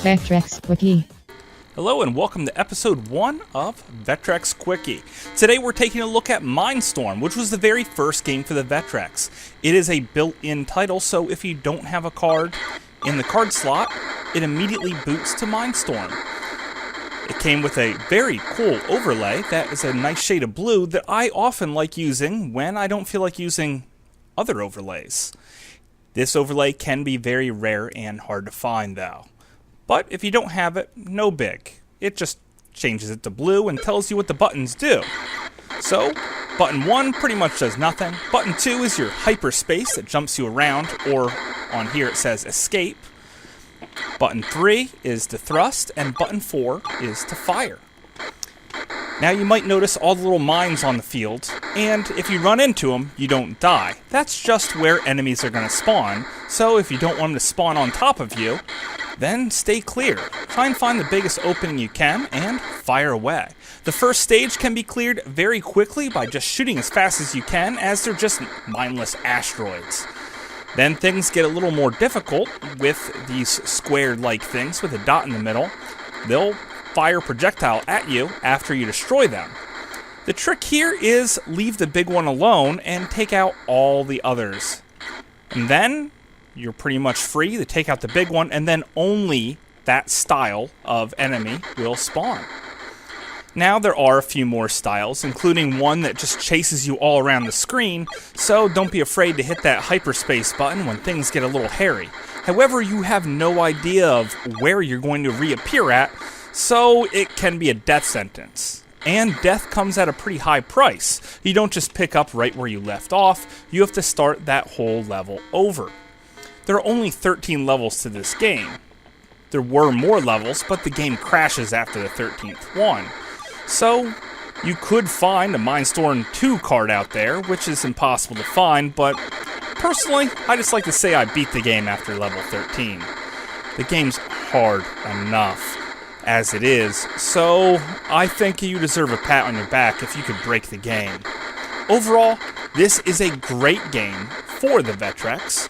Vectrex Quicky. Hello and welcome to episode 1 of Vectrex Quicky. Today we're taking a look at Mindstorm, which was the very first game for the Vectrex. It is a built-in title, so if you don't have a card in the card slot, it immediately boots to Mindstorm. It came with a very cool overlay that is a nice shade of blue that I often like using when I don't feel like using other overlays. This overlay can be very rare and hard to find though. But if you don't have it, no big. It just changes it to blue and tells you what the buttons do. So, button 1 pretty much does nothing. Button 2 is your hyperspace that jumps you around, or on here it says escape. Button 3 is to thrust, and button 4 is to fire. Now you might notice all the little mines on the field, and if you run into them, you don't die. That's just where enemies are going to spawn, so if you don't want them to spawn on top of you, then stay clear. Try and find the biggest opening you can, and fire away. The first stage can be cleared very quickly by just shooting as fast as you can, as they're just mindless asteroids. Then things get a little more difficult with these squared-like things with a dot in the middle. They'll fire a projectile at you after you destroy them. The trick here is leave the big one alone and take out all the others. And then you're pretty much free to take out the big one, and then only that style of enemy will spawn. Now there are a few more styles, including one that just chases you all around the screen, so don't be afraid to hit that hyperspace button when things get a little hairy. However, you have no idea of where you're going to reappear at, so it can be a death sentence. And death comes at a pretty high price. You don't just pick up right where you left off, you have to start that whole level over. There are only 13 levels to this game. There were more levels, but the game crashes after the 13th one. So, you could find a Mindstorm 2 card out there, which is impossible to find, but personally, I just like to say I beat the game after level 13. The game's hard enough as it is, so I think you deserve a pat on your back if you could break the game. Overall, this is a great game for the Vectrex.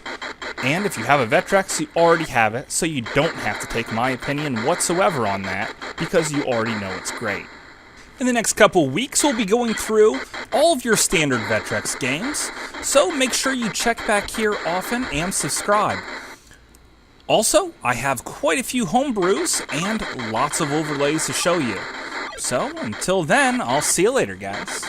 And if you have a Vectrex, you already have it, so you don't have to take my opinion whatsoever on that, because you already know it's great. In the next couple weeks, we'll be going through all of your standard Vectrex games, so make sure you check back here often and subscribe. Also, I have quite a few homebrews and lots of overlays to show you. So, until then, I'll see you later, guys.